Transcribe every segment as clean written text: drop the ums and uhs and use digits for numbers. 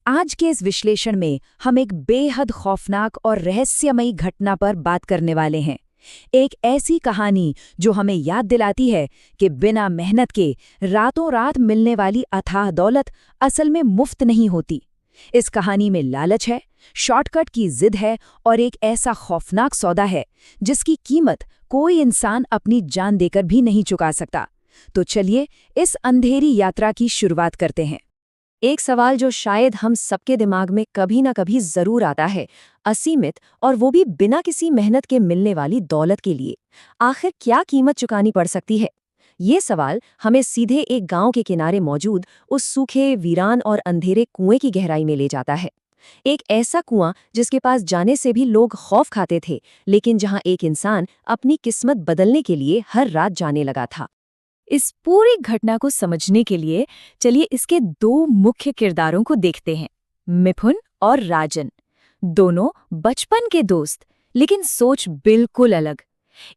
आज के इस विश्लेषण में हम एक बेहद खौफनाक और रहस्यमयी घटना पर बात करने वाले हैं। एक ऐसी कहानी जो हमें याद दिलाती है कि बिना मेहनत के रातों रात मिलने वाली अथाह दौलत असल में मुफ्त नहीं होती। इस कहानी में लालच है, शॉर्टकट की जिद है और एक ऐसा खौफनाक सौदा है जिसकी कीमत कोई इंसान अपनी जान देकर भी नहीं चुका सकता। तो चलिए इस अंधेरी यात्रा की शुरुआत करते हैं। एक सवाल जो शायद हम सबके दिमाग में कभी ना कभी जरूर आता है, असीमित और वो भी बिना किसी मेहनत के मिलने वाली दौलत के लिए आखिर क्या कीमत चुकानी पड़ सकती है। ये सवाल हमें सीधे एक गांव के किनारे मौजूद उस सूखे, वीरान और अंधेरे कुएं की गहराई में ले जाता है। एक ऐसा कुआं जिसके पास जाने से भी लोग खौफ खाते थे, लेकिन जहां एक इंसान अपनी किस्मत बदलने के लिए हर रात जाने लगा था। इस पूरी घटना को समझने के लिए चलिए इसके दो मुख्य किरदारों को देखते हैं, मिथुन और राजन। दोनों बचपन के दोस्त, लेकिन सोच बिल्कुल अलग।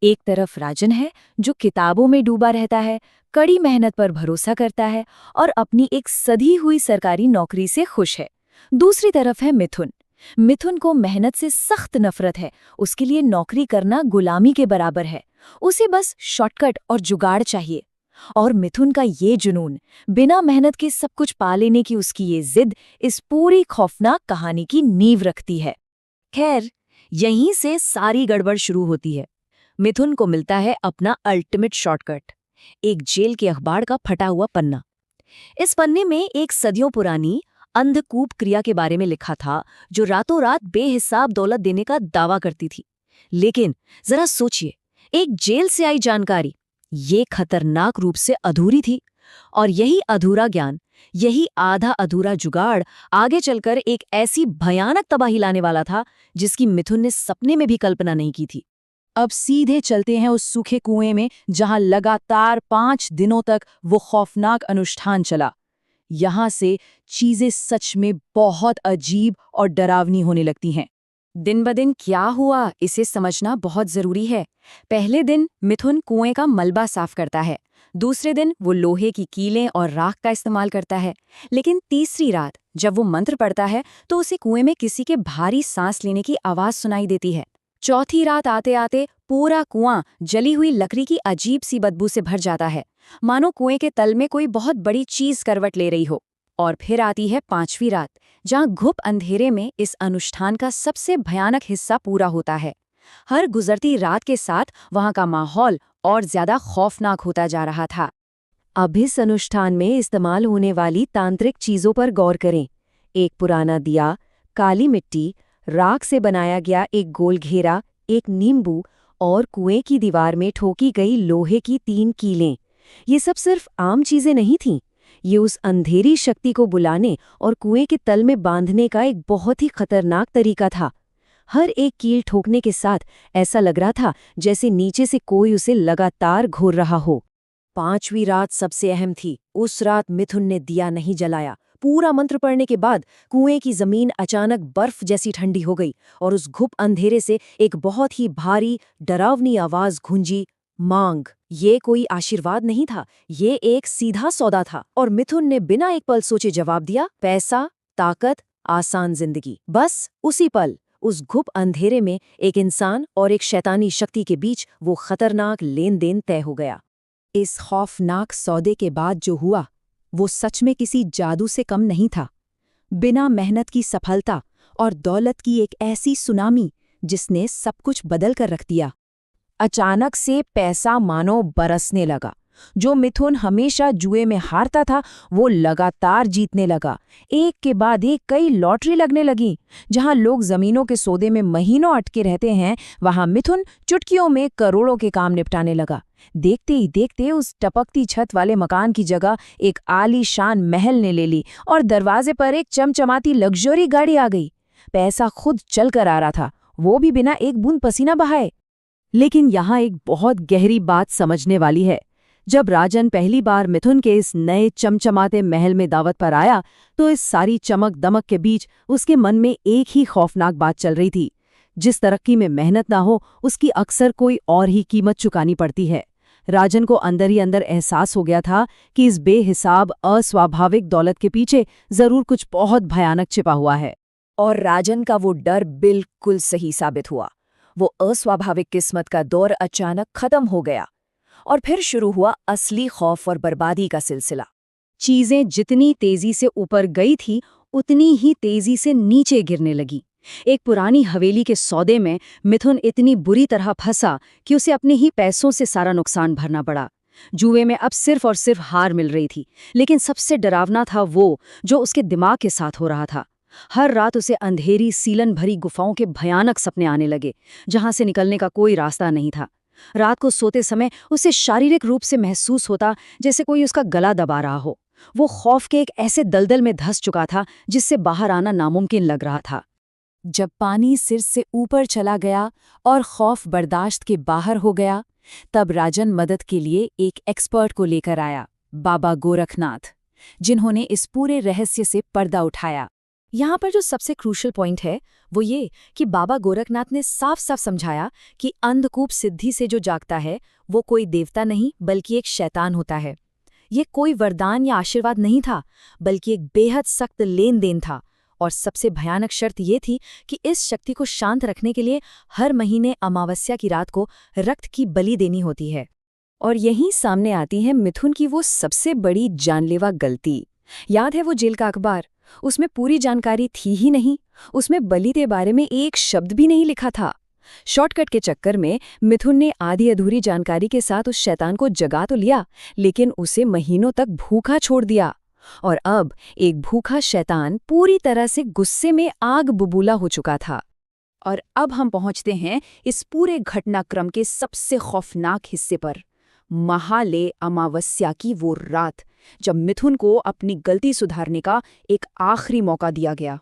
एक तरफ राजन है जो किताबों में डूबा रहता है, कड़ी मेहनत पर भरोसा करता है और अपनी एक सधी हुई सरकारी नौकरी से खुश है। दूसरी तरफ है मिथुन। मिथुन को मेहनत से सख्त नफरत है। उसके लिए नौकरी करना गुलामी के बराबर है। उसे बस शॉर्टकट और जुगाड़ चाहिए। और मिथुन का ये जुनून, बिना मेहनत के सब कुछ पा लेने की उसकी ये जिद इस पूरी खौफनाक कहानी की नींव रखती है। खैर, यहीं से सारी गड़बड़ शुरू होती है। मिथुन को मिलता है अपना अल्टीमेट शॉर्टकट, एक जेल के अखबार का फटा हुआ पन्ना। इस पन्ने में एक सदियों पुरानी अंधकूप क्रिया के बारे में लिखा था जो रातों रात बेहिसाब दौलत देने का दावा करती थी। लेकिन जरा सोचिए, एक जेल से आई जानकारी ये खतरनाक रूप से अधूरी थी। और यही अधूरा ज्ञान, यही आधा अधूरा जुगाड़ आगे चलकर एक ऐसी भयानक तबाही लाने वाला था जिसकी मिथुन ने सपने में भी कल्पना नहीं की थी। अब सीधे चलते हैं उस सूखे कुएं में जहां लगातार 5 दिनों तक वो खौफनाक अनुष्ठान चला। यहां से चीजें सच में बहुत अजीब और डरावनी होने लगती हैं। दिन ब दिन क्या हुआ इसे समझना बहुत जरूरी है। पहले दिन मिथुन कुएं का मलबा साफ करता है। दूसरे दिन वो लोहे की कीलें और राख का इस्तेमाल करता है। लेकिन तीसरी रात जब वो मंत्र पढ़ता है तो उसे कुएं में किसी के भारी सांस लेने की आवाज सुनाई देती है। चौथी रात आते आते पूरा कुआं जली हुई लकड़ी की अजीब सी बदबू से भर जाता है, मानो कुएं के तल में कोई बहुत बड़ी चीज करवट ले रही हो। और फिर आती है 5वीं रात, जहां घुप अंधेरे में इस अनुष्ठान का सबसे भयानक हिस्सा पूरा होता है। हर गुजरती रात के साथ वहां का माहौल और ज्यादा खौफनाक होता जा रहा था। अब इस अनुष्ठान में इस्तेमाल होने वाली तांत्रिक चीजों पर गौर करें। एक पुराना दिया, काली मिट्टी, राख से बनाया गया एक गोल घेरा, एक नींबू और कुएं की दीवार में ठोकी गई लोहे की 3 कीलें। ये सब सिर्फ आम चीजें नहीं थीं। ये उस अंधेरी शक्ति को बुलाने और कुएं के तल में बांधने का एक बहुत ही खतरनाक तरीका था। हर एक कील ठोकने के साथ ऐसा लग रहा था जैसे नीचे से कोई उसे लगातार घोर रहा हो। 5वीं रात सबसे अहम थी। उस रात मिथुन ने दिया नहीं जलाया। पूरा मंत्र पढ़ने के बाद कुएं की जमीन अचानक बर्फ जैसी ठंडी हो गई और उस घुप अंधेरे से एक बहुत ही भारी, डरावनी आवाज गूंजी, मांग। ये कोई आशीर्वाद नहीं था, ये एक सीधा सौदा था। और मिथुन ने बिना एक पल सोचे जवाब दिया, पैसा, ताकत, आसान जिंदगी। बस उसी पल उस घुप अंधेरे में एक इंसान और एक शैतानी शक्ति के बीच वो खतरनाक लेन देन तय हो गया। इस खौफनाक सौदे के बाद जो हुआ वो सच में किसी जादू से कम नहीं था। बिना मेहनत की सफलता और दौलत की एक ऐसी सुनामी जिसने सब कुछ बदल कर रख दिया। अचानक से पैसा मानो बरसने लगा। जो मिथुन हमेशा जुए में हारता था वो लगातार जीतने लगा। एक के बाद एक कई लॉटरी लगने लगी। जहां लोग जमीनों के सौदे में महीनों अटके रहते हैं, वहां मिथुन चुटकियों में करोड़ों के काम निपटाने लगा। देखते ही देखते उस टपकती छत वाले मकान की जगह एक आलीशान महल ने ले ली और दरवाजे पर एक चमचमाती लग्जरी गाड़ी आ गई। पैसा खुद चल कर आ रहा था, वो भी बिना एक बूंद पसीना बहाए। लेकिन यहाँ एक बहुत गहरी बात समझने वाली है। जब राजन पहली बार मिथुन के इस नए चमचमाते महल में दावत पर आया तो इस सारी चमक दमक के बीच उसके मन में एक ही खौफनाक बात चल रही थी। जिस तरक्की में मेहनत ना हो उसकी अक्सर कोई और ही कीमत चुकानी पड़ती है। राजन को अंदर ही अंदर एहसास हो गया था कि इस बेहिसाब अस्वाभाविक दौलत के पीछे जरूर कुछ बहुत भयानक छिपा हुआ है। और राजन का वो डर बिल्कुल सही साबित हुआ। वो अस्वाभाविक किस्मत का दौर अचानक खत्म हो गया और फिर शुरू हुआ असली खौफ और बर्बादी का सिलसिला। चीजें जितनी तेजी से ऊपर गई थी उतनी ही तेजी से नीचे गिरने लगी। एक पुरानी हवेली के सौदे में मिथुन इतनी बुरी तरह फंसा कि उसे अपने ही पैसों से सारा नुकसान भरना पड़ा। जुए में अब सिर्फ और सिर्फ हार मिल रही थी, लेकिन सबसे डरावना था वो जो उसके दिमाग के साथ हो रहा था। हर रात उसे अंधेरी सीलन भरी गुफाओं के भयानक सपने आने लगे, जहां से निकलने का कोई रास्ता नहीं था। रात को सोते समय उसे शारीरिक रूप से महसूस होता जैसे कोई उसका गला दबा रहा हो। वो खौफ के एक ऐसे दलदल में धंस चुका था जिससे बाहर आना नामुमकिन लग रहा था। जब पानी सिर से ऊपर चला गया और खौफ बर्दाश्त के बाहर हो गया, तब राजन मदद के लिए एक एक्सपर्ट को लेकर आया, बाबा गोरखनाथ, जिन्होंने इस पूरे रहस्य से पर्दा उठाया। यहाँ पर जो सबसे क्रूशल पॉइंट है वो ये कि बाबा गोरखनाथ ने साफ साफ समझाया कि अंधकूप सिद्धि से जो जागता है वो कोई देवता नहीं बल्कि एक शैतान होता है। ये कोई वरदान या आशीर्वाद नहीं था, बल्कि एक बेहद सख्त लेन देन था। और सबसे भयानक शर्त ये थी कि इस शक्ति को शांत रखने के लिए हर महीने अमावस्या की रात को रक्त की बलि देनी होती है। और यहीं सामने आती है मिथुन की वो सबसे बड़ी जानलेवा गलती। याद है वो जेल का अखबार? उसमें पूरी जानकारी थी ही नहीं, उसमें बलि के बारे में एक शब्द भी नहीं लिखा था। शॉर्टकट के चक्कर में मिथुन ने आधी अधूरी जानकारी के साथ उस शैतान को जगा तो लिया, लेकिन उसे महीनों तक भूखा छोड़ दिया। और अब एक भूखा शैतान पूरी तरह से गुस्से में आग बबूला हो चुका था। और अब हम पहुंचते हैं इस पूरे घटनाक्रम के सबसे खौफनाक हिस्से पर, महालय अमावस्या की वो रात जब मिथुन को अपनी गलती सुधारने का एक आखिरी मौका दिया गया।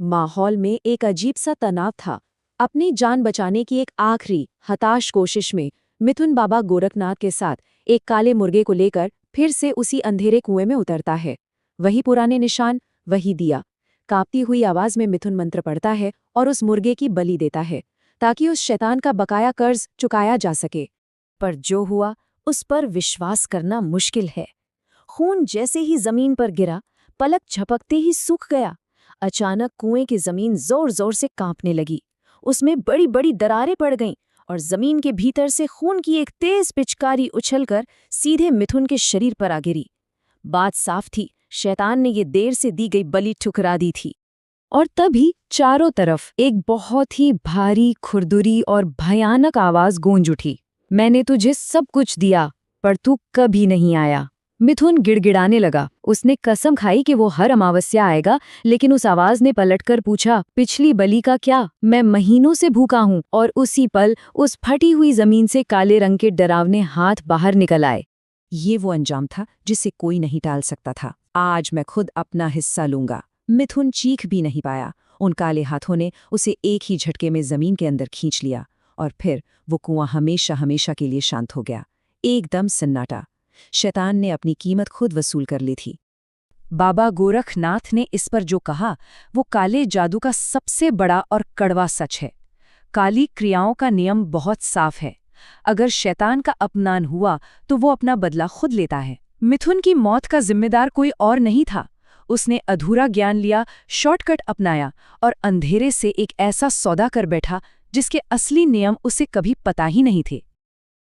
माहौल में एक अजीब सा तनाव था। अपनी जान बचाने की एक आखिरी हताश कोशिश में मिथुन बाबा गोरखनाथ के साथ एक काले मुर्गे को लेकर फिर से उसी अंधेरे कुएं में उतरता है। वही पुराने निशान, वही दिया। कांपती हुई आवाज में मिथुन मंत्र पढ़ता है और उस मुर्गे की बलि देता है ताकि उस शैतान का बकाया कर्ज चुकाया जा सके। पर जो हुआ उस पर विश्वास करना मुश्किल है। खून जैसे ही जमीन पर गिरा, पलक झपकते ही सूख गया। अचानक कुएं की जमीन जोर जोर से कांपने लगी। उसमें बड़ी बड़ी दरारें पड़ गईं और जमीन के भीतर से खून की एक तेज पिचकारी उछलकर सीधे मिथुन के शरीर पर आ गिरी। बात साफ थी, शैतान ने ये देर से दी गई बलि ठुकरा दी थी। और तभी चारों तरफ एक बहुत ही भारी, खुरदुरी और भयानक आवाज गूंज उठी, मैंने तुझे सब कुछ दिया पर तू कभी नहीं आया। मिथुन गिड़गिड़ाने लगा। उसने कसम खाई कि वो हर अमावस्या आएगा, लेकिन उस आवाज ने पलटकर पूछा, पिछली बलि का क्या? मैं महीनों से भूखा हूँ। और उसी पल उस फटी हुई जमीन से काले रंग के डरावने हाथ बाहर निकल आए। ये वो अंजाम था जिसे कोई नहीं टाल सकता था। आज मैं खुद अपना हिस्सा लूंगा। मिथुन चीख भी नहीं पाया। उन काले हाथों ने उसे एक ही झटके में जमीन के अंदर खींच लिया और फिर वो कुआं हमेशा हमेशा के लिए शांत हो गया। एकदम सन्नाटा। शैतान ने अपनी कीमत खुद वसूल कर ली थी। बाबा गोरखनाथ ने इस पर जो कहा वो काले जादू का सबसे बड़ा और कड़वा सच है। काली क्रियाओं का नियम बहुत साफ है। अगर शैतान का अपमान हुआ तो वो अपना बदला खुद लेता है। मिथुन की मौत का जिम्मेदार कोई और नहीं था। उसने अधूरा ज्ञान लिया, शॉर्टकट अपनाया और अंधेरे से एक ऐसा सौदा कर बैठा जिसके असली नियम उसे कभी पता ही नहीं थे।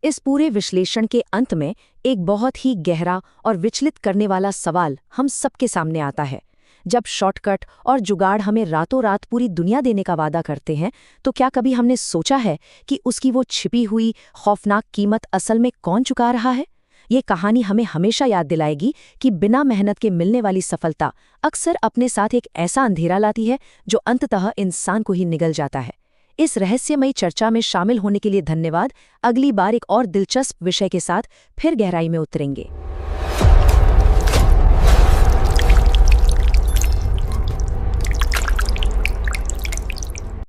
इस पूरे विश्लेषण के अंत में एक बहुत ही गहरा और विचलित करने वाला सवाल हम सबके सामने आता है। जब शॉर्टकट और जुगाड़ हमें रातों रात पूरी दुनिया देने का वादा करते हैं, तो क्या कभी हमने सोचा है कि उसकी वो छिपी हुई खौफनाक कीमत असल में कौन चुका रहा है? ये कहानी हमें हमेशा याद दिलाएगी कि बिना मेहनत के मिलने वाली सफलता अक्सर अपने साथ एक ऐसा अंधेरा लाती है जो अंततः इंसान को ही निगल जाता है। इस रहस्यमयी चर्चा में शामिल होने के लिए धन्यवाद। अगली बार एक और दिलचस्प विषय के साथ फिर गहराई में उतरेंगे।